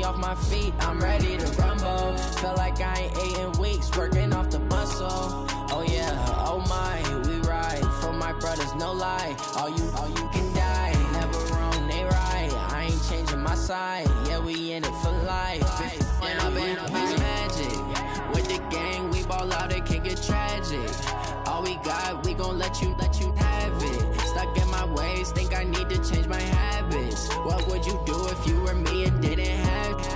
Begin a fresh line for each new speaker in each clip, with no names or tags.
off my feet, I'm ready to rumble. Feel like I ain't ate in weeks, working off the muscle. Oh yeah, oh my, we ride. For my brothers, no lie. All you can die. Never wrong, they right. I ain't changing my side. Yeah, we in it for life. And I've been magic. With the gang, we ball out, it can get tragic. All we got, we gon' let you have it. Stuck in my ways, think I need to change my habits. What would you do if you were me and didn't have it?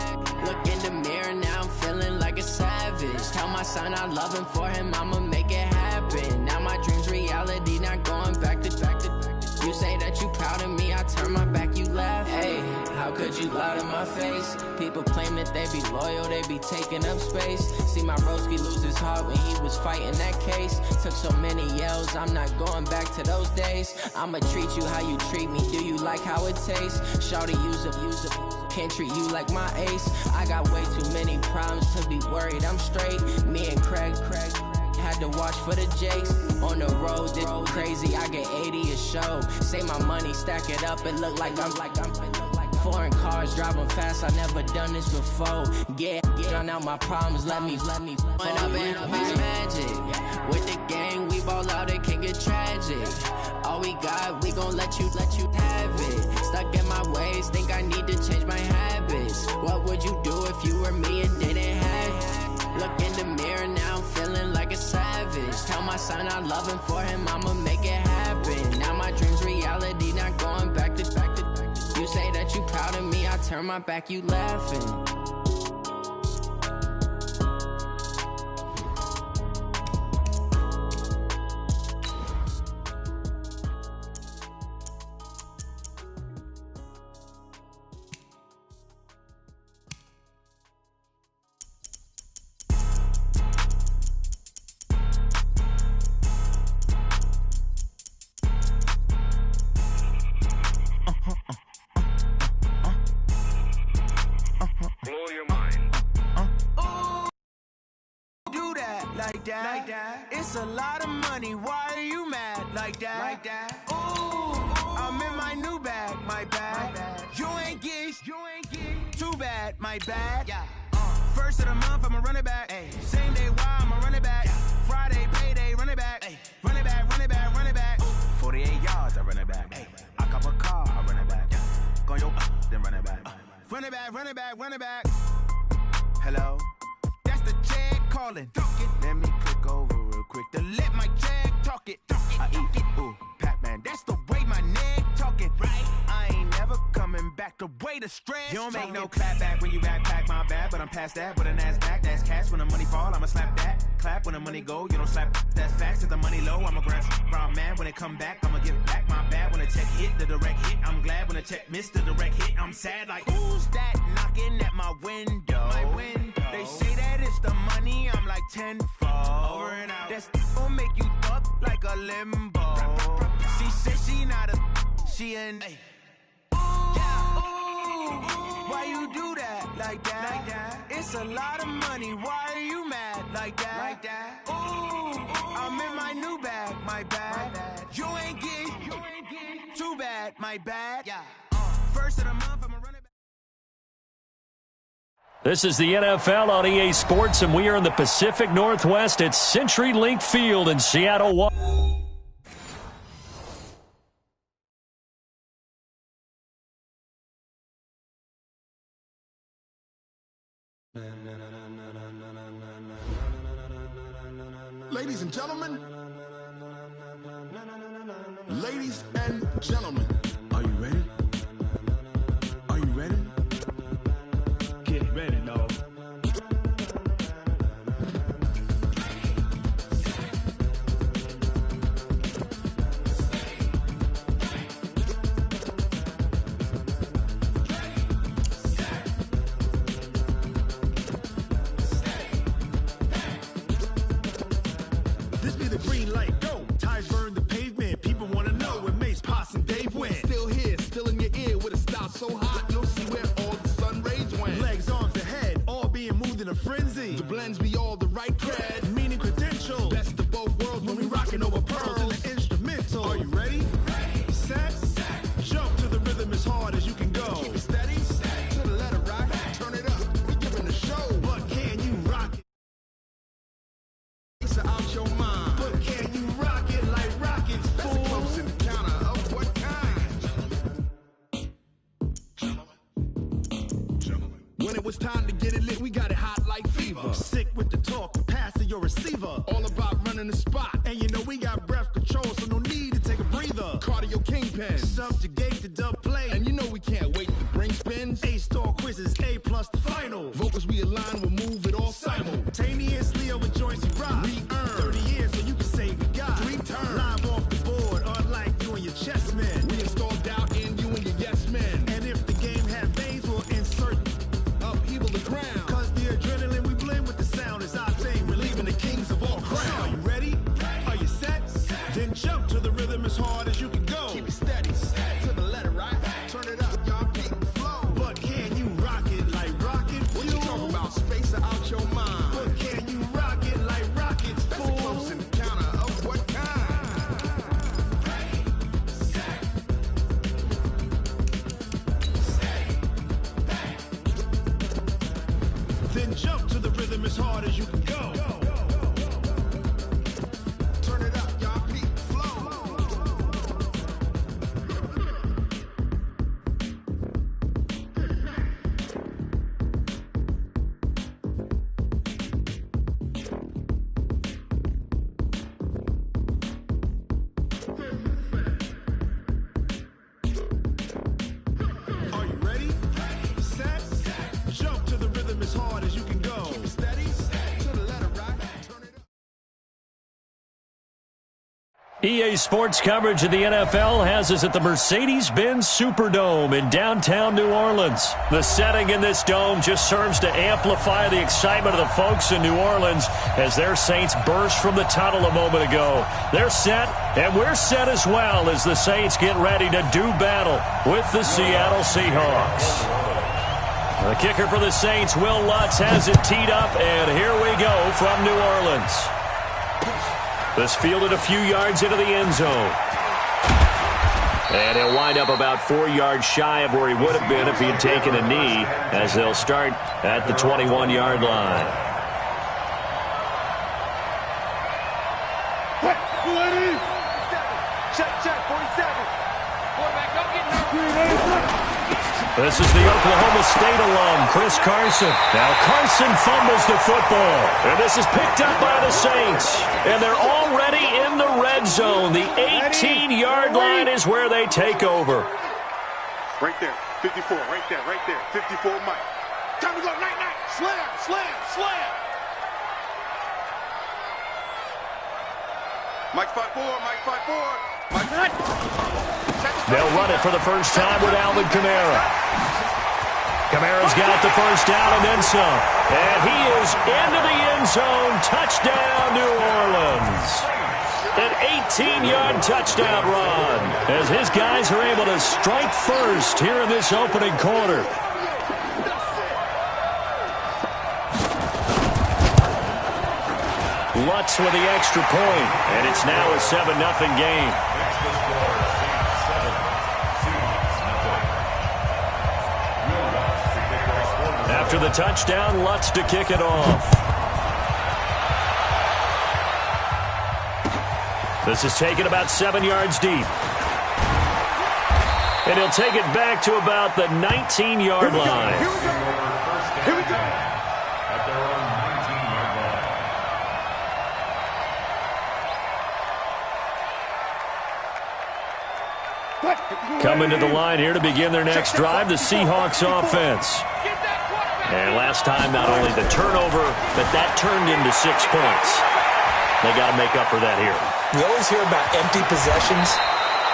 Look in the mirror, now I'm feeling like a savage. Tell my son I love him, for him I'ma make it happen. Now my dream's reality, not going back to. You say that you proud of me, I turn my back, you laugh. Hey, how could you lie to my face? People claim that they be loyal, they be taking up space. See my broski lose his heart when he was fighting that case. Took so many yells, I'm not going back to those days. I'ma treat you how you treat me, do you like how it tastes? Shawty, use up, can't treat you like my ace. I got way too many problems to be worried, I'm straight. Me and Craig had to watch for the Jakes. On the road, it's crazy, I get 80 a show. Say my money, stack it up, it look like I'm foreign cars, driving fast, I never done this before. Get on out my problems, let me When I've been magic. With the gang, we ball out, it can get tragic. All we got, we gon' let you have it. Stuck in my ways, think I need to change my habits. What would you do if you were me and didn't have it? Look in the mirror, now I'm feeling like a savage. Tell my son I love him, for him I'ma make it happen. Now my dream's reality, not going back to. You say that you proud of me, I turn my back, you laughing.
Like that. It's a lot of money. Why are you mad like that? Ooh, I'm in my new bag, my bad. You ain't geek. Too bad, my bad. Yeah. First of the month, I'ma run it back. Ay. Same day, why I'ma run it back. Yeah. Friday, payday, run it back. Ay. Run it back. Ooh. 48 yards, I run it back. Ay. I cop a car, I run it back. Yeah. Go yo, then run it back. Run it back. Hello? That's the check calling. Let me click over real quick to let my check talk it. I eat it, ooh, Pac-Man. That's the way my neck talking. Right? I ain't never coming back the way the stress. You don't make no clap back when you backpack, my bad. But I'm past that with a NASDAQ. That's cash when the money fall, I'ma slap that. Clap when the money go, you don't slap. That's facts. If the money low, I'ma grab brown man. When it come back, I'ma give back my bad. When the check hit, the direct hit. I'm glad when the check missed the direct hit. I'm sad like, who's that knocking at my window? My window. They say that it's the money, I'm like tenfold. Over and out. That's gon' make you up like a limbo. She said she not a, she an. Ay. Why you do that like that? It's a lot of money. Why are you mad like that? Ooh, I'm in my new bag, my bad. You ain't geek. Too bad, my bad. Yeah. First of the month, I'ma run it back.
This is the NFL on EA Sports, and we are in the Pacific Northwest at CenturyLink Field in Seattle.
Ladies and gentlemen, are you ready? Are you ready? Get ready, dog. This be the green light, go. Tires burn the pavement. People wanna know when Mace, Poss, and Dave went. Still here, still in your ear with a style so hot, you'll see where all the sun rays went. Legs, arms, and head, all being moved in a frenzy. The blends be all the right cred, meaning credentials. Best of both worlds when we rockin' over pearls in the instrumental. Are you ready? Ready. Set. Jump to the rhythm as hard as you can go. Keep it steady. To the letter right. Turn it When it was time to get it lit, we got it hot like fever. Sick with the talk, pass to your receiver. All about running the spot. And you know we got breath control, so no need to take a breather. Cardio kingpin, subjugate the dub play. And you know we can't wait to bring spins. A-star quizzes, A+ the final. Vocals we align, we'll move it all simultaneously over joints we rock. We earn 30 years so you can say we got 3 turns. Live off the board, unlike you and your chess men. We installed doubt in you and your yes men. And if the game had veins, we'll insert upheaval the ground. Cause the adrenaline we blend with the sound is our thing. We're leaving the kings of all crowns. Are you ready? Are you set? Then jump to the rhythm as hard as you can go. Keep it steady, to the letter, right? Turn it up, y'all, keep the flow. But can you rock it like rocket fuel? What you talking about? Space out your mind. But can you rock it like rockets, fool? That's a close encounter of what kind? Then jump to the rhythm as hard as you can go. Turn it up, y'all, keep the flow. Are you ready? Set. Jump to the rhythm as hard as you can go. Keep it steady, to the letter, right? Turn it up.
EA Sports coverage of the NFL has us at the Mercedes-Benz Superdome in downtown New Orleans. The setting in this dome just serves to amplify the excitement of the folks in New Orleans as their Saints burst from the tunnel a moment ago. They're set, and we're set as well as the Saints get ready to do battle with the Seattle Seahawks. The kicker for the Saints, Will Lutz, has it teed up, and here we go from New Orleans. This fielded a few yards into the end zone. And he'll wind up about 4 yards shy of where he would have been if he had taken a knee, as they'll start at the 21-yard line.
Check, 47. Quarterback, don't get nervous.
This is the Oklahoma State alum, Chris Carson. Now Carson fumbles the football, and this is picked up by the Saints. And they're already in the red zone. The 18-yard line is where they take over.
Right there, 54, right there, 54, Mike. Time to go, night, slam. Mike 5-4, Mike 5-4.
They'll run it for the first time with Alvin Kamara. Kamara's got the first down and then some. And he is into the end zone. Touchdown, New Orleans. An 18-yard touchdown run as his guys are able to strike first here in this opening quarter. Lutz with the extra point, and it's now a 7-0 game. After the touchdown, Lutz to kick it off. This is taken about 7 yards deep. And he'll take it back to about the 19-yard line.
Here we go.
At their own 19-yard line. Coming to the line here to begin their next drive, the Seahawks offense. And last time, not only the turnover, but that turned into 6 points. They got to make up for that here.
We always hear about empty possessions,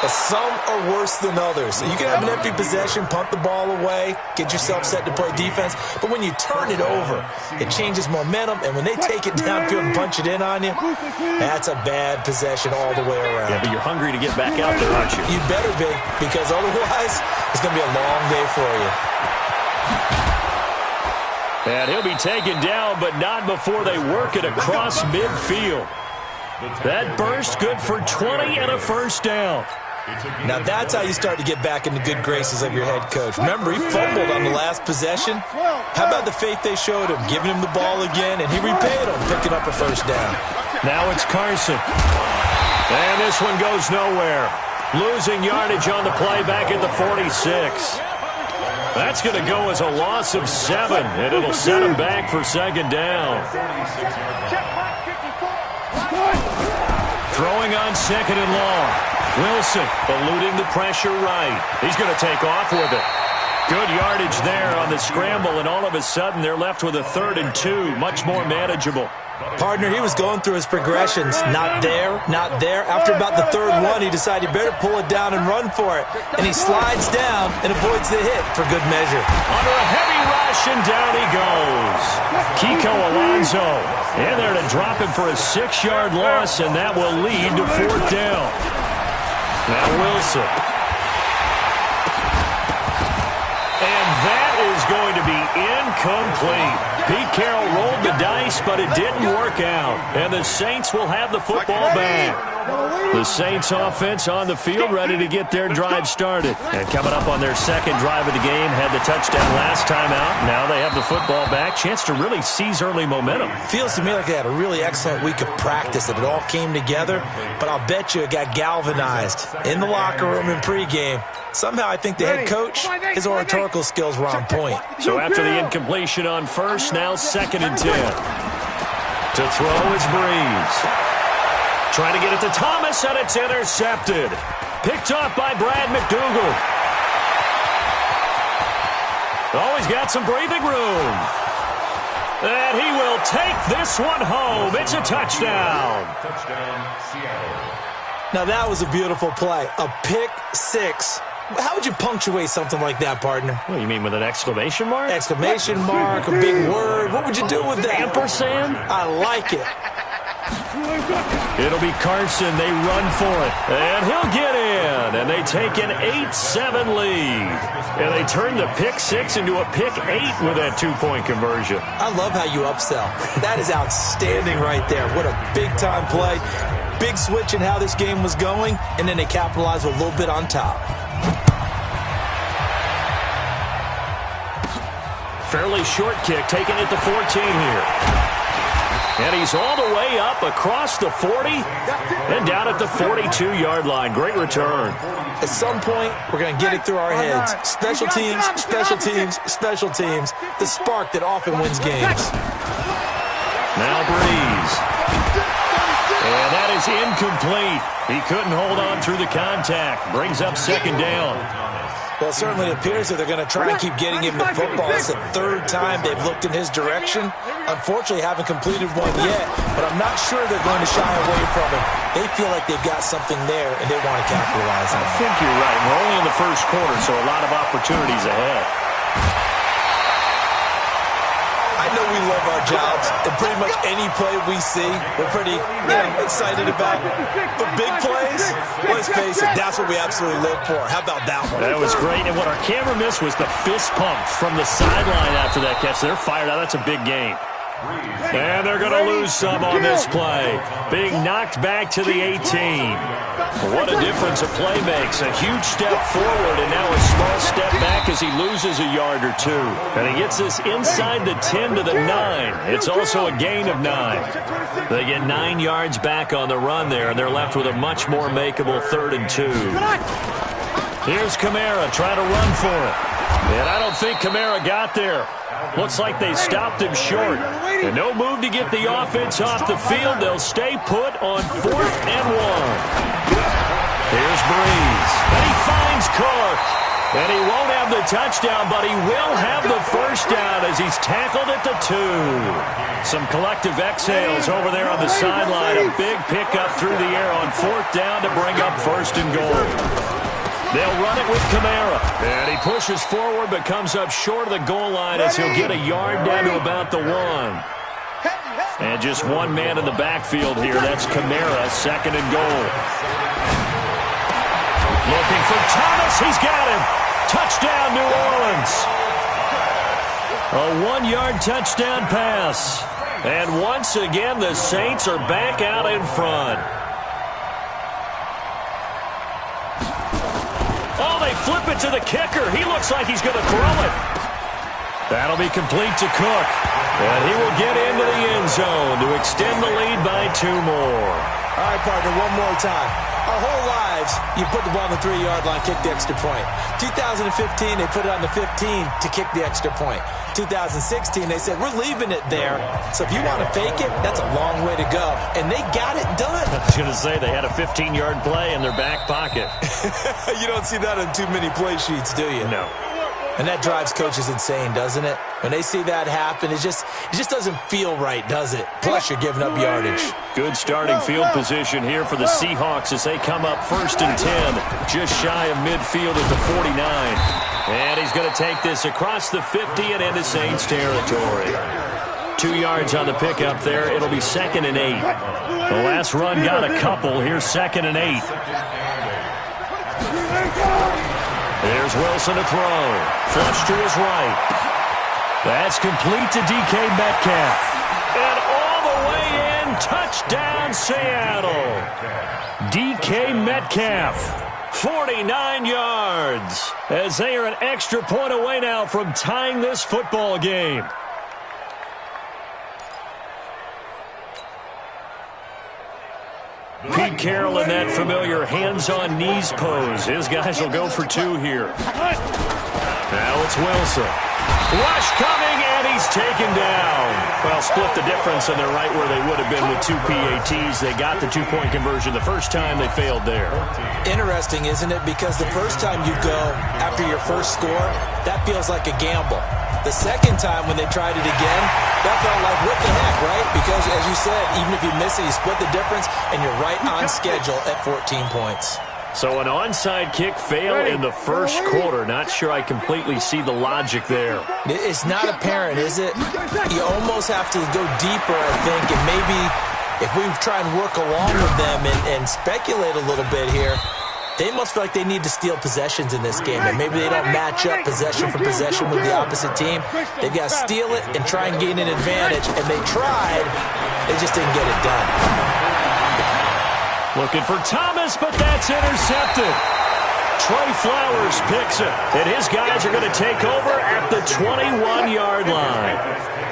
but some are worse than others. You can have an empty possession, punt the ball away, get yourself set to play defense, but when you turn it over, it changes momentum, and when they take it downfield and punch it in on you, that's a bad possession all the way around.
Yeah, but you're hungry to get back out there, aren't you?
You better be, because otherwise, it's going to be a long day for you.
And he'll be taken down, but not before they work it across midfield. That burst good for 20 and a first down.
Now that's how you start to get back in the good graces of your head coach. Remember, he fumbled on the last possession. How about the faith they showed him, giving him the ball again, and he repaid him, picking up a first down.
Now it's Carson. And this one goes nowhere. Losing yardage on the play back at the 46. That's going to go as a loss of 7, and it'll set him back for second down. Throwing on second and long. Wilson eluding the pressure right. He's going to take off with it. Good yardage there on the scramble, and all of a sudden they're left with a 3rd and 2, much more manageable.
Partner, he was going through his progressions. Not there, not there. After about the 3rd one, he decided he better pull it down and run for it. And he slides down and avoids the hit for good measure.
Under a heavy rush, and down he goes. Kiko Alonso in there to drop him for a 6-yard loss, and that will lead to 4th down. Now Wilson. And that is going to be incomplete. Pete Carroll rolled the dice, but it didn't work out. And the Saints will have the football back. The Saints offense on the field, ready to get their drive started. And coming up on their second drive of the game, had the touchdown last time out. Now they have the football back. Chance to really seize early momentum.
Feels to me like they had a really excellent week of practice, that it all came together. But I'll bet you it got galvanized in the locker room in pregame. Somehow I think the head coach, his oratorical skills were on point.
So after the incompletion on first, now 2nd and 10. To throw is Breeze. Trying to get it to Thomas, and it's intercepted. Picked off by Brad McDougal. Oh, he's got some breathing room. And he will take this one home. It's a touchdown.
Touchdown, Seattle.
Now that was a beautiful play. A pick 6. How would you punctuate something like that, partner?
What, you mean with an exclamation mark?
Exclamation mark, a big word. What would you do with that?
Ampersand?
I like it.
It'll be Carson. They run for it. And he'll get in. And they take an 8-7 lead. And they turn the pick 6 into a pick 8 with that 2-point conversion.
I love how you upsell. That is outstanding right there. What a big-time play. Big switch in how this game was going. And then they capitalize with a little bit on top.
Fairly short kick, taking it to 14 here. And he's all the way up across the 40 and down at the 42-yard line. Great return.
At some point, we're going to get it through our heads. Special teams, special teams, special teams. The spark that often wins games.
Now Breeze. And that is incomplete. He couldn't hold on through the contact. Brings up 2nd down.
Well, it certainly appears that they're going to try and keep getting him the football. It's the 3rd time they've looked in his direction. Unfortunately, haven't completed one yet, but I'm not sure they're going to shy away from him. They feel like they've got something there, and they want to capitalize on it.
I think you're right. We're only in the first quarter, so a lot of opportunities ahead.
I know we love our jobs, and pretty much any play we see, we're pretty excited about. But big plays, let's face it, that's what we absolutely live for. How about that one?
That was great, and what our camera missed was the fist pumps from the sideline after that catch. They're fired out. That's a big game. And they're going to lose some on this play. Being knocked back to the 18. What a difference a play makes. A huge step forward and now a small step back as he loses a yard or 2. And he gets this inside the 10 to the 9. It's also a gain of 9. They get 9 yards back on the run there, and they're left with a much more makeable 3rd and 2. Here's Kamara trying to run for it. And I don't think Kamara got there. Looks like they stopped him short. And no move to get the offense off the field. They'll stay put on 4th and 1. Here's Breeze. And he finds Cook. And he won't have the touchdown, but he will have the first down as he's tackled at the 2. Some collective exhales over there on the sideline. A big pickup through the air on 4th down to bring up 1st and goal. They'll run it with Kamara. And he pushes forward but comes up short of the goal line as he'll get a yard down to about the 1. And just one man in the backfield here. That's Kamara, 2nd and goal. Looking for Thomas. He's got him. Touchdown, New Orleans. A 1-yard touchdown pass. And once again, the Saints are back out in front. Oh, they flip it to the kicker. He looks like he's going to throw it. That'll be complete to Cook. And he will get into the end zone to extend the lead by 2 more.
All right, partner, one more time. Our whole lives, you put the ball on the 3-yard line, kick the extra point. 2015, they put it on the 15 to kick the extra point. 2016, they said, we're leaving it there. So if you want to fake it, that's a long way to go. And they got it done.
I was going to say, they had a 15-yard play in their back pocket.
You don't see that on too many play sheets, do you?
No.
And that drives coaches insane, doesn't it? When they see that happen, it just doesn't feel right, does it? Plus, you're giving up yardage.
Good starting field position here for the Seahawks as they come up 1st and 10, just shy of midfield at the 49. And he's going to take this across the 50 and into Saints territory. 2 yards on the pickup there. It'll be 2nd and 8. The last run got a couple. Here's 2nd and 8. There's Wilson to throw. Flush to his right. That's complete to DK Metcalf. And all the way in, touchdown Seattle. DK Metcalf, 49 yards, as they are an extra point away now from tying this football game. Pete Carroll in that familiar hands-on knees pose. His guys will go for 2 here. Now it's Wilson. Rush coming, and he's taken down. Well, split the difference, and they're right where they would have been with 2 PATs. They got the 2-point conversion the first time. They failed there.
Interesting, isn't it? Because the first time you go after your first score, that feels like a gamble. The second time when they tried it again, that felt like, what the heck, right? Because, as you said, even if you miss it, you split the difference, and you're right on schedule at 14 points.
So an onside kick fail in the first quarter. Not sure I completely see the logic there.
It's not apparent, is it? You almost have to go deeper, I think, and maybe if we try and work along with them and speculate a little bit here, they must feel like they need to steal possessions in this game, and maybe they don't match up possession for possession with the opposite team. They've got to steal it and try and gain an advantage, and they tried. They just didn't get it done.
Looking for Thomas, but that's intercepted. Trey Flowers picks it, and his guys are going to take over at the 21-yard line.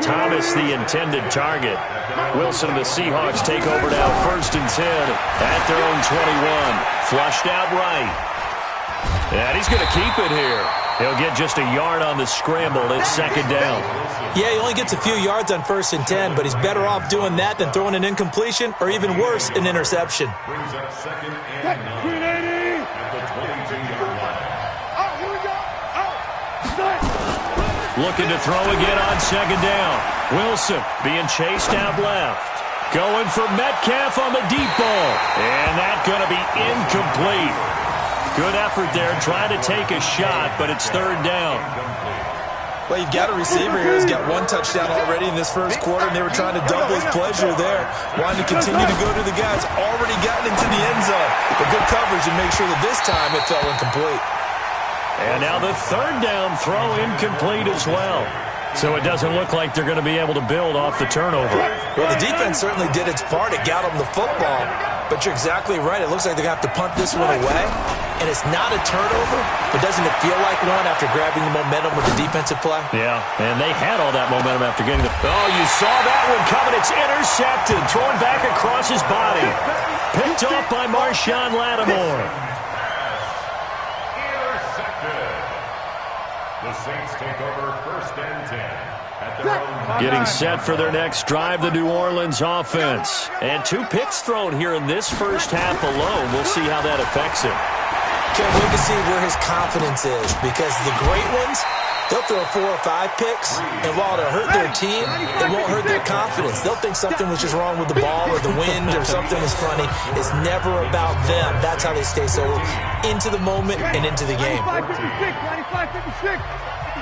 Thomas, the intended target. Wilson and the Seahawks take over now 1st and 10 at their own 21. Flushed out right. And he's going to keep it here. He'll get just a yard on the scramble. It's 2nd down.
Yeah, he only gets a few yards on 1st and 10, but he's better off doing that than throwing an incompletion or even worse, an interception.
Brings up 2nd and 9 at the 22-yard line.
Looking to throw again on 2nd down. Wilson being chased out left. Going for Metcalf on the deep ball. And that's going to be incomplete. Good effort there, trying to take a shot, but it's 3rd down.
Well, you've got a receiver here who's got 1 touchdown already in this first quarter, and they were trying to double his pleasure there. Wanting to continue to go to the guys already gotten into the end zone. But good coverage and make sure that this time it fell incomplete.
And now the 3rd down throw incomplete as well. So it doesn't look like they're going to be able to build off the turnover.
Well, the defense certainly did its part. It got them the football. But you're exactly right. It looks like they're going to have to punt this one away. And it's not a turnover, but doesn't it feel like one after grabbing the momentum with the defensive play?
Yeah, and they had all that momentum after getting the... Oh, you saw that one coming. It's intercepted. Thrown back across his body. Picked off by Marshawn Lattimore.
The Saints take over 1st and 10 at their own.
Getting set for their next drive, the New Orleans offense. And 2 picks thrown here in this first half alone. We'll see how that affects him.
Can't wait to see where his confidence is, because the great ones, they'll throw 4 or 5 picks, and while it'll hurt their team, it won't hurt their confidence. They'll think something was just wrong with the ball or the wind or something was funny. It's never about them. That's how they stay so into the moment and into the game.
95, 56,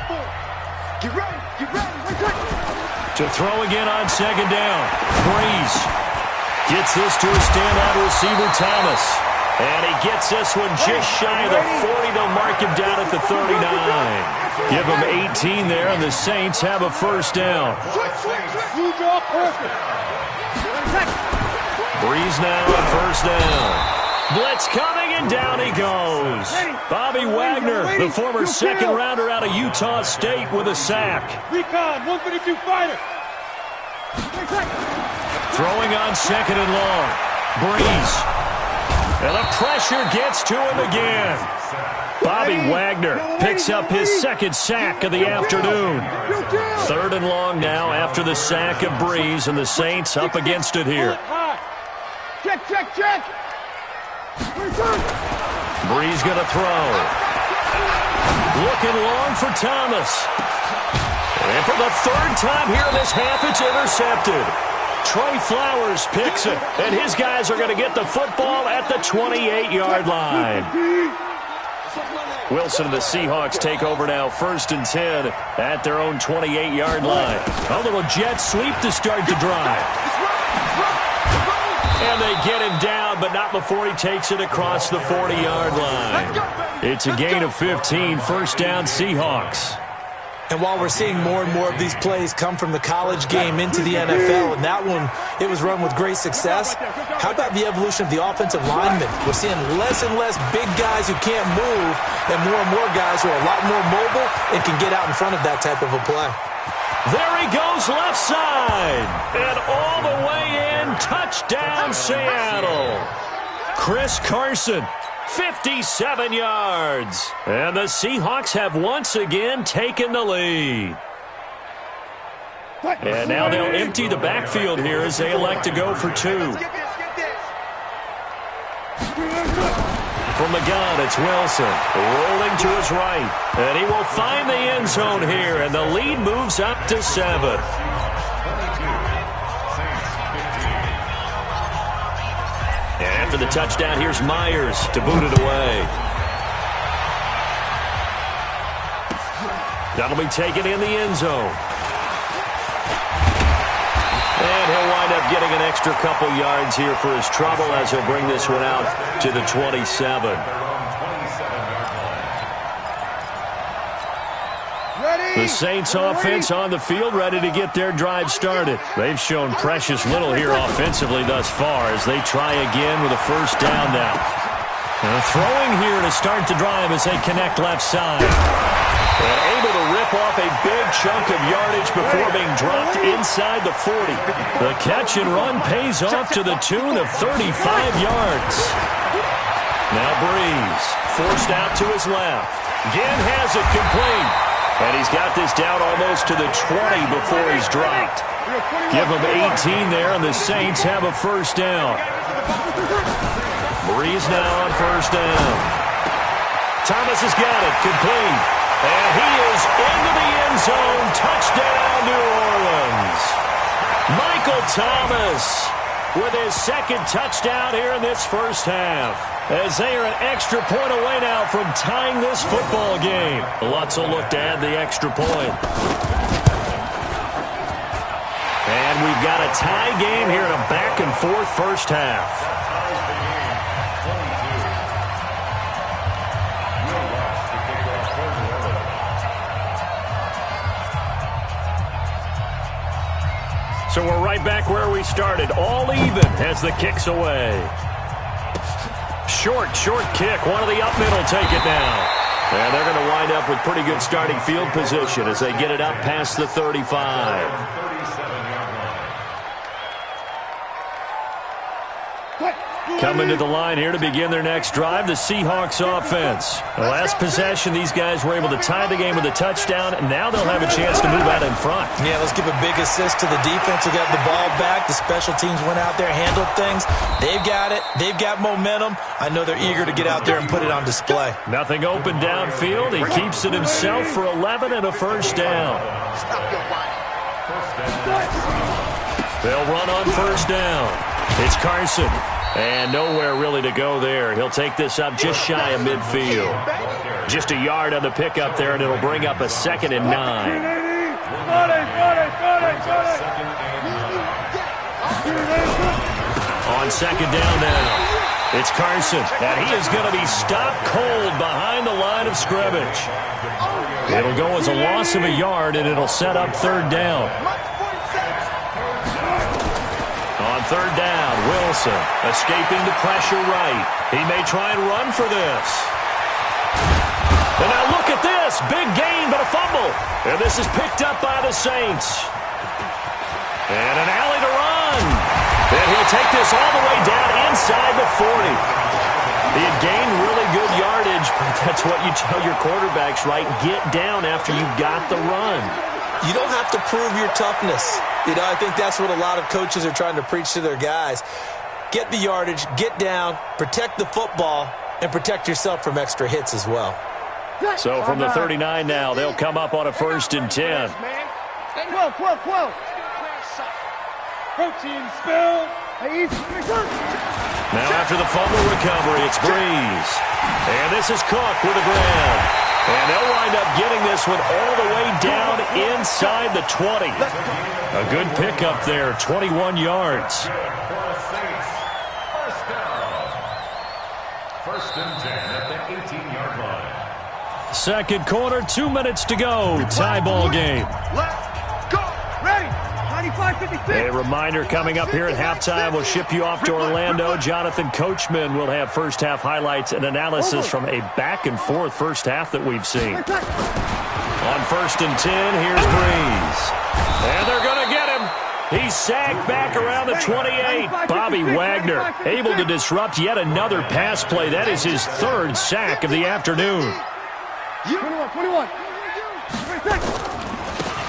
54. Get ready, get ready.
To throw again on 2nd down. Breeze gets this to a standout receiver, Thomas. And he gets this one just shy of the 40. They'll mark him down at the 39. Give him 18 there, and the Saints have a 1st down. Breeze now on 1st down. Blitz coming, and down he goes. Bobby Wagner, the former 2nd rounder out of Utah State, with a sack.
Recon, 152 fighter.
Throwing on 2nd and long. Breeze. And the pressure gets to him again. Bobby Wagner picks up his second sack of the afternoon. 3rd and long now after the sack of Breeze, and the Saints up against it here.
Check.
Breeze going to throw. Looking long for Thomas. And for the 3rd time here in this half, it's intercepted. Trey Flowers picks it, and his guys are going to get the football at the 28-yard line. Wilson and the Seahawks take over now, 1st and 10 at their own 28-yard line. A little jet sweep to start the drive. And they get him down, but not before he takes it across the 40-yard line. It's a gain of 15, 1st down Seahawks.
And while we're seeing more and more of these plays come from the college game into the NFL, and that one, it was run with great success, how about the evolution of the offensive linemen? We're seeing less and less big guys who can't move and more guys who are a lot more mobile and can get out in front of that type of a play.
There he goes left side. And all the way in, touchdown Seattle. Chris Carson. 57 yards. And the Seahawks have once again taken the lead. And now they'll empty the backfield here as they elect to go for 2. From the gun, it's Wilson. Rolling to his right. And he will find the end zone here. And the lead moves up to 7. And after the touchdown, here's Myers to boot it away. That'll be taken in the end zone. And he'll wind up getting an extra couple yards here for his trouble as he'll bring this one out to the 27. The Saints offense on the field, ready to get their drive started. They've shown precious little here offensively thus far as they try again with a 1st down now. And throwing here to start the drive as they connect left side. And able to rip off a big chunk of yardage before being dropped inside the 40. The catch and run pays off to the tune of 35 yards. Now Breeze, forced out to his left. Again has it complete. And he's got this down almost to the 20 before he's dropped. Give him 18 there, and the Saints have a 1st down. Breeze now on 1st down. Thomas has got it, complete. And he is into the end zone. Touchdown, New Orleans. Michael Thomas with his 2nd touchdown here in this 1st half. As they are an extra point away now from tying this football game. Lutz will look to add the extra point. And we've got a tie game here in a back-and-forth 1st half. So we're right back where we started. All even as the kick's away. Short kick. One of the up middle take it now. And they're going to wind up with pretty good starting field position as they get it up past the 35. Coming to the line here to begin their next drive, the Seahawks offense. The last possession, these guys were able to tie the game with a touchdown, and now they'll have a chance to move out in front.
Yeah, let's give a big assist to the defense who got the ball back. The special teams went out there, handled things. They've got it. They've got momentum. I know they're eager to get out there and put it on display.
Nothing open downfield. He keeps it himself for 11 and a 1st down. They'll run on 1st down. It's Carson. And nowhere really to go there. He'll take this up just shy of midfield. Just a yard on the pickup there, and it'll bring up a 2nd and 9. On 2nd down now, it's Carson. And he is going to be stopped cold behind the line of scrimmage. It'll go as a loss of a yard, and it'll set up 3rd down. On 3rd down, Wilson escaping the pressure right. He may try and run for this. And now look at this. Big gain, but a fumble. And this is picked up by the Saints. And an alley to run. And he'll take this all the way down inside the 40. He had gained really good yardage, but that's what you tell your quarterbacks, right? Get down after you got the run.
You don't have to prove your toughness. I think that's what a lot of coaches are trying to preach to their guys. Get the yardage, get down, protect the football, and protect yourself from extra hits as well.
So from the 39 now, they'll come up on a 1st and 10.
12. Protein spill.
Now after the fumble recovery, it's Breeze. And this is Cook with a grab. And they'll wind up getting this one all the way down inside the 20. A good pickup there, 21 yards.
First and 10 at the 18-yard line.
Second quarter, 2 minutes to go. Tie ball game.
Let's go. Ready. 95-56.
A reminder coming up here at halftime, we'll ship you off to Orlando. Jonathan Coachman will have first-half highlights and analysis from a back-and-forth first half that we've seen. On 1st and 10, here's Breeze. And they're going to get him. He's sacked back around the 28. Bobby Wagner able to disrupt yet another pass play. That is his 3rd sack of the afternoon.
21.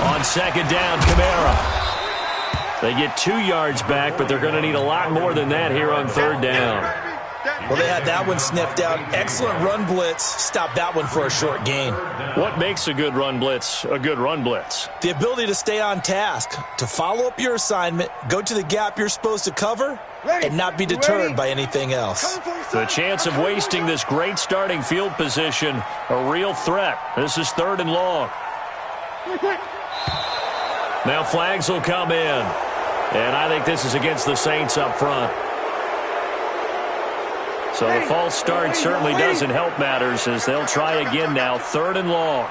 On 2nd down, Kamara. They get 2 yards back, but they're going to need a lot more than that here on 3rd down.
Well, they had that one sniffed out. Excellent run blitz. Stop that one for a short gain.
What makes a good run blitz a good run blitz?
The ability to stay on task, to follow up your assignment, go to the gap you're supposed to cover, and not be deterred by anything else.
The chance of wasting this great starting field position, a real threat. This is 3rd and long. Now flags will come in. And I think this is against the Saints up front. So the false start certainly doesn't help matters as they'll try again now. 3rd and long.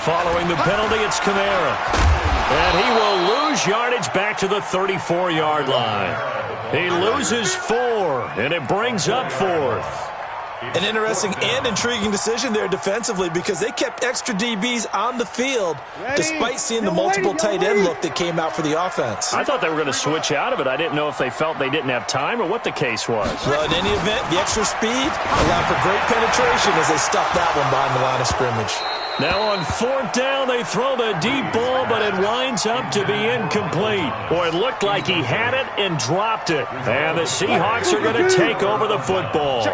Following the penalty, it's Kamara. And he will lose yardage back to the 34-yard line. He loses 4, and it brings up 4th.
An interesting and intriguing decision there defensively because they kept extra DBs on the field despite seeing the multiple tight end look that came out for the offense.
I thought they were going to switch out of it. I didn't know if they felt they didn't have time or what the case was.
Well, in any event, the extra speed allowed for great penetration as they stuffed that one behind the line of scrimmage.
Now on 4th down, they throw the deep ball, but it winds up to be incomplete. Boy, it looked like he had it and dropped it. And the Seahawks are going to take over the football.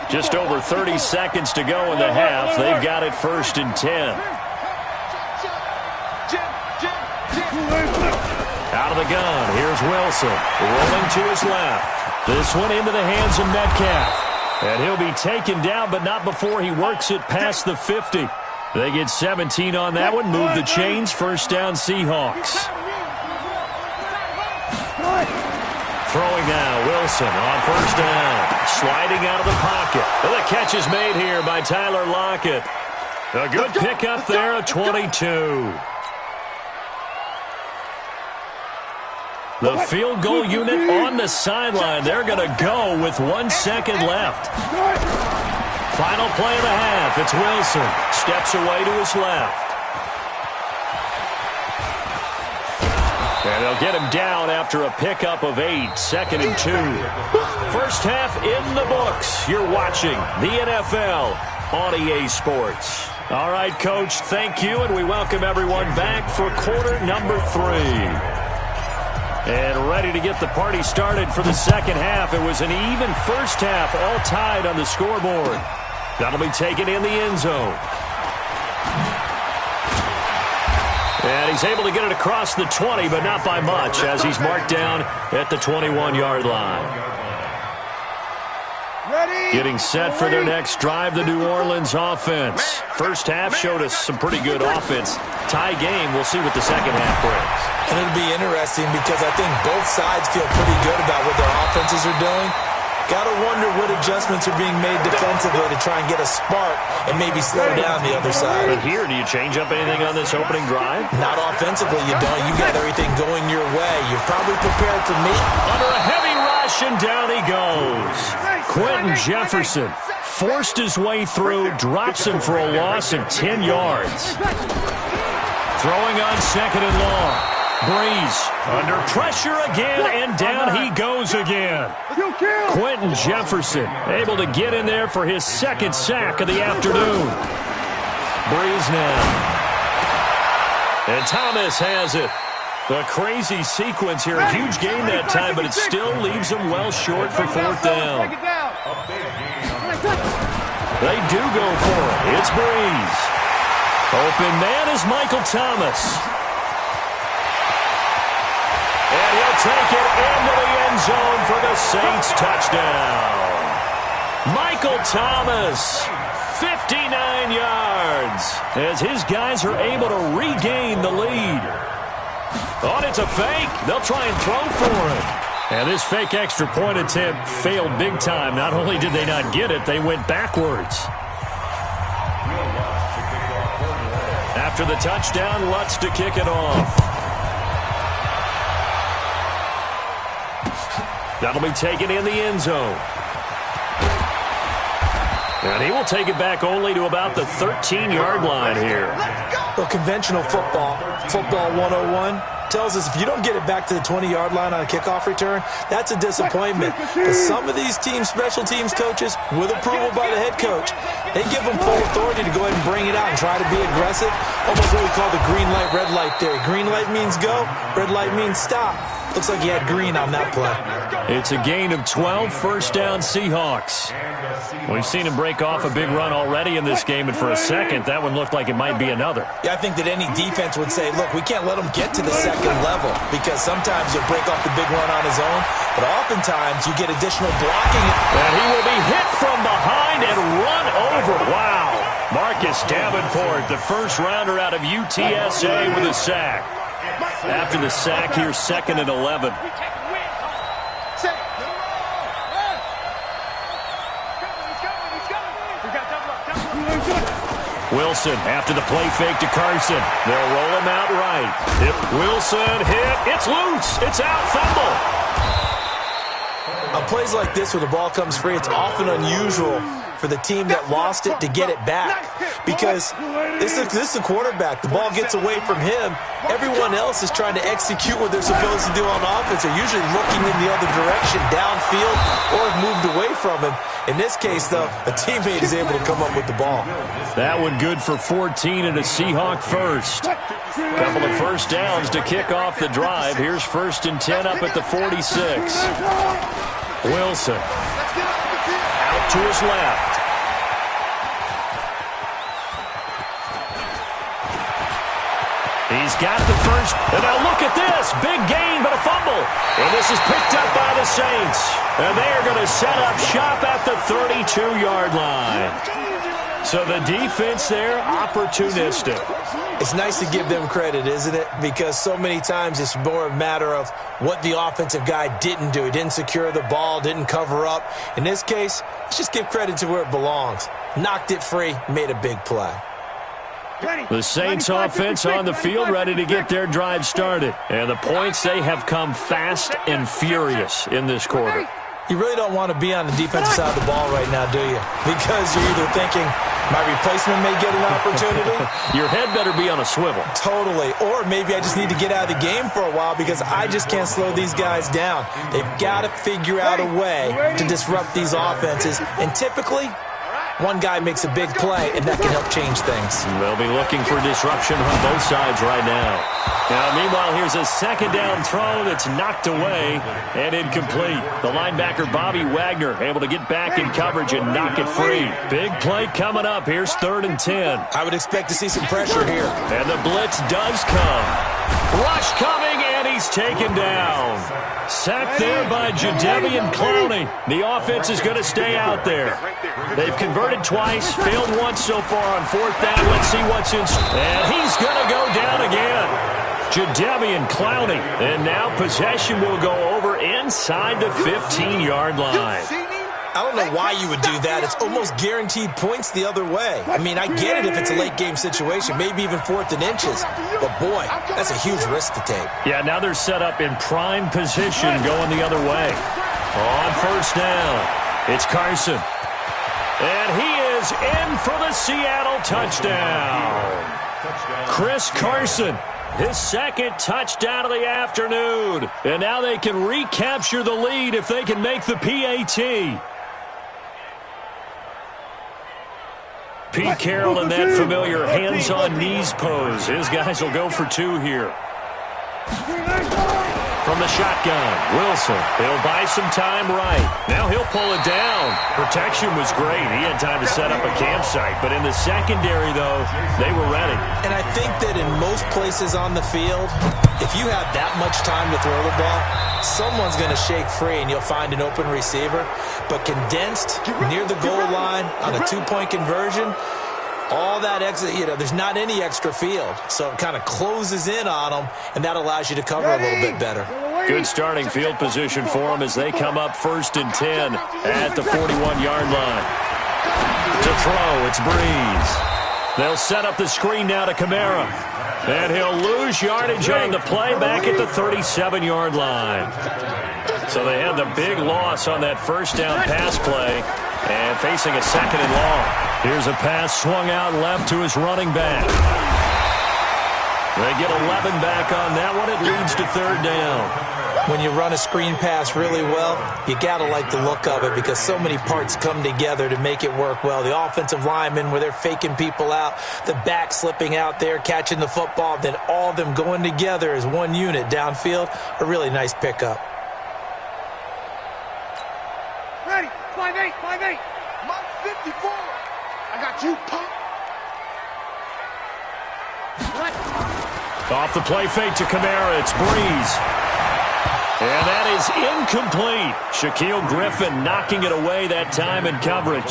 Just over 30 seconds to go in the half. They've got it 1st and 10. Out of the gun, here's Wilson. Rolling to his left. This one into the hands of Metcalf. And he'll be taken down, but not before he works it past the 50. They get 17 on that one. Move the chains. 1st down, Seahawks. Throwing now, Wilson on 1st down. Sliding out of the pocket. Well, the catch is made here by Tyler Lockett. A good pickup there at 22. The field goal unit on the sideline. They're going to go with 1 second left. Final play of the half. It's Wilson. Steps away to his left. And they'll get him down after a pickup of 8. 2nd and 2. First half in the books. You're watching the NFL on EA Sports. All right, Coach, thank you, and we welcome everyone back for quarter number 3. And ready to get the party started for the second half. It was an even first half, all tied on the scoreboard. That'll be taken in the end zone. And he's able to get it across the 20, but not by much, as he's marked down at the 21-yard line. Getting set for their next drive, the New Orleans offense. First half showed us some pretty good offense. Tie game, we'll see what the second half brings.
And it'll be interesting because I think both sides feel pretty good about what their offenses are doing. Got to wonder what adjustments are being made defensively to try and get a spark and maybe slow down the other side.
But here, do you change up anything on this opening drive?
Not offensively, you don't. You got everything going your way. You're probably prepared for me.
Under a heavy rush, and down he goes. Quentin Jefferson forced his way through, drops him for a loss of 10 yards. Throwing on second and long. Breeze under pressure again, and down he goes again. Quentin Jefferson able to get in there for his second sack of the afternoon. Breeze now. And Thomas has it. A crazy sequence here. A huge gain that time, but it still leaves them well short for fourth down. They do go for it. It's Breeze. Open man is Michael Thomas. And he'll take it into the end zone for the Saints touchdown. Michael Thomas, 59 yards, as his guys are able to regain the lead. Oh, it's a fake. They'll try and throw for it. And this fake extra point attempt failed big time. Not only did they not get it, they went backwards. After the touchdown, Lutz to kick it off. That'll be taken in the end zone. And he will take it back only to about the 13-yard line here.
Well, conventional football 101, tells us if you don't get it back to the 20-yard line on a kickoff return, that's a disappointment. But some of these special teams coaches, with approval by the head coach, they give them full authority to go ahead and bring it out and try to be aggressive. Almost what we call the green light, red light theory. Green light means go, red light means stop. Looks like he had green on that play.
It's a gain of 12, first down Seahawks. We've seen him break off a big run already in this game, and for a second, that one looked like it might be another.
Yeah, I think that any defense would say, look, we can't let him get to the second level, because sometimes he'll break off the big run on his own, but oftentimes you get additional blocking.
And he will be hit from behind and run over. Wow. Marcus Davenport, the first rounder out of UTSA with a sack. After the sack, here's second and 11. Wilson after the play fake to Carson. They'll roll him out right. Wilson hit. It's loose. It's out. Fumble.
On plays like this where the ball comes free, it's often unusual for the team that lost it to get it back, because this is a quarterback. The ball gets away from him. Everyone else is trying to execute what they're supposed to do on offense. They're usually looking in the other direction, downfield, or have moved away from him. In this case, though, a teammate is able to come up with the ball.
That one good for 14 and a Seahawk first. Couple of first downs to kick off the drive. Here's first and 10 up at the 46. Wilson out to his left. He's got the first. And now look at this. Big gain, but a fumble. And this is picked up by the Saints. And they are going to set up shop at the 32-yard line. So the defense there, opportunistic.
It's nice to give them credit, isn't it? Because so many times it's more a matter of what the offensive guy didn't do. He didn't secure the ball, didn't cover up. In this case, let's just give credit to where it belongs. Knocked it free, made a big play.
The Saints offense on the field, ready to get their drive started. And the points, they have come fast and furious in this quarter.
You really don't want to be on the defensive side of the ball right now, do you? Because you're either thinking, my replacement may get an opportunity.
Your head better be on a swivel.
Totally. Or maybe I just need to get out of the game for a while because I just can't slow these guys down. They've got to figure out a way to disrupt these offenses. And typically, one guy makes a big play, and that can help change things.
They'll be looking for disruption on both sides right now. Now, meanwhile, here's a second down throw that's knocked away and incomplete. The linebacker, Bobby Wagner, able to get back in coverage and knock it free. Big play coming up. Here's third and 10.
I would expect to see some pressure here.
And the blitz does come. Rush coming, and he's taken down. Sacked there by Jadeveon Clowney. The offense is going to stay out there. They've converted twice, failed once so far on fourth down. Let's see what's in. And he's going to go down again. Jadeveon Clowney. And now possession will go over inside the 15-yard line.
I don't know why you would do that. It's almost guaranteed points the other way. I mean, I get it if it's a late-game situation, maybe even fourth and inches. But, boy, that's a huge risk to take.
Yeah, now they're set up in prime position going the other way. On first down, it's Carson. And he is in for the Seattle touchdown. Chris Carson, his second touchdown of the afternoon. And now they can recapture the lead if they can make the PAT. Pete Carroll in that familiar hands-on knees pose. His guys will go for 2 here. From the shotgun, Wilson. He'll buy some time right. Now he'll pull it down. Protection was great. He had time to set up a campsite. But in the secondary, though, they were ready.
And I think that in most places on the field, if you have that much time to throw the ball, someone's going to shake free and you'll find an open receiver. But condensed near the goal line on a 2-point conversion, all that extra, there's not any extra field. So it kind of closes in on them, and that allows you to cover a little bit better.
Good starting field position for them as they come up 1st and 10 at the 41-yard line. To throw, it's Breeze. They'll set up the screen now to Kamara. And he'll lose yardage on the play back at the 37-yard line. So they had the big loss on that first down pass play and facing a 2nd and long. Here's a pass swung out left to his running back. They get 11 back on that one. It leads to 3rd down.
When you run a screen pass really well, you got to like the look of it because so many parts come together to make it work well. The offensive linemen, where they're faking people out, the back slipping out there, catching the football, then all of them going together as one unit downfield, a really nice pickup.
Ready, 5-8, 5-8.
Mike 54. I got you, punk.
Off the play fake to Kamara, it's Breeze. And that is incomplete. Shaquille Griffin knocking it away that time in coverage.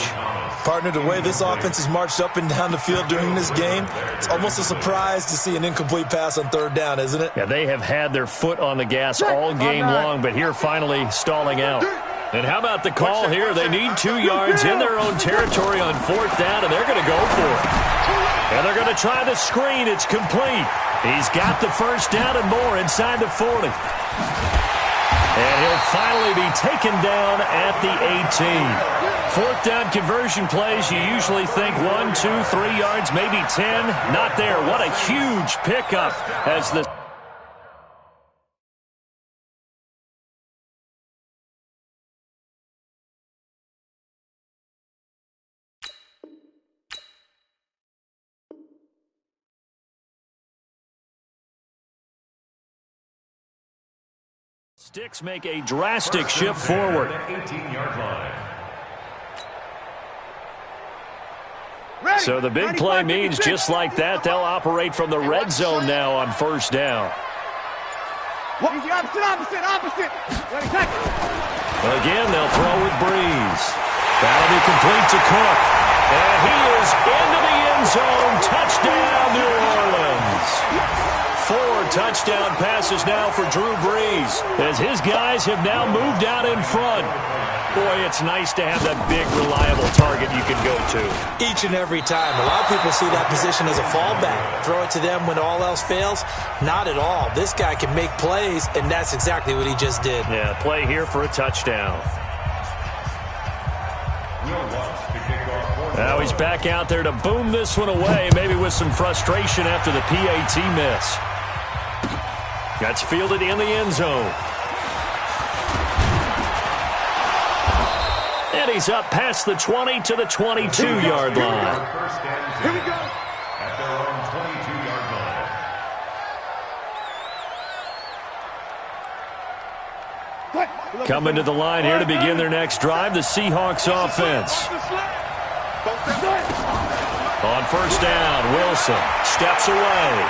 Partner, the way this offense has marched up and down the field during this game, it's almost a surprise to see an incomplete pass on 3rd down, isn't it?
Yeah, they have had their foot on the gas all game long, but here finally stalling out. And how about the call here? They need 2 yards in their own territory on 4th down, and they're going to go for it. And they're going to try the screen. It's complete. He's got the 1st down and more inside the 40. And he'll finally be taken down at the 18. 4th down conversion plays, you usually think 1, 2, 3 yards, maybe 10. Not there. What a huge pickup as the Sticks make a drastic shift forward.
18-yard line.
So the big play means just like that, they'll operate from the red zone now on 1st down.
Opposite. Ready, tackle.
Again, they'll throw with Breeze. That'll be complete to Cook. And he is into the end zone. Touchdown, New Orleans. 4 touchdown passes now for Drew Brees as his guys have now moved out in front. Boy, it's nice to have that big, reliable target you can go to.
Each and every time. A lot of people see that position as a fallback. Throw it to them when all else fails. Not at all. This guy can make plays, and that's exactly what he just did.
Yeah, play here for a touchdown. Now he's back out there to boom this one away, maybe with some frustration after the PAT miss. That's fielded in the end zone. And he's up past the 20 to the 22-yard line.
Here we go.
At their own 22-yard line.
Coming to the line here to begin their next drive, the Seahawks offense. On 1st down, Wilson steps away.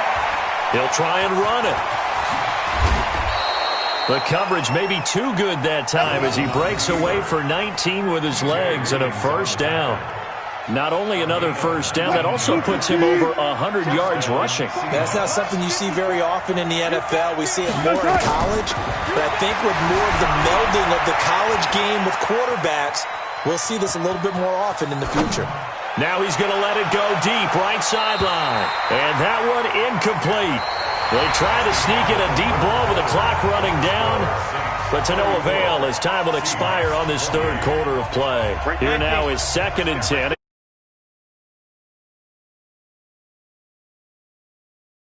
He'll try and run it. The coverage may be too good that time as he breaks away for 19 with his legs and a 1st down. Not only another 1st down, that also puts him over 100 yards rushing.
That's not something you see very often in the NFL. We see it more in college, but I think with more of the melding of the college game with quarterbacks, we'll see this a little bit more often in the future.
Now he's going to let it go deep, right sideline. And that one incomplete. They try to sneak in a deep ball with the clock running down, but to no avail as time will expire on this 3rd quarter of play. Here now is 2nd and 10.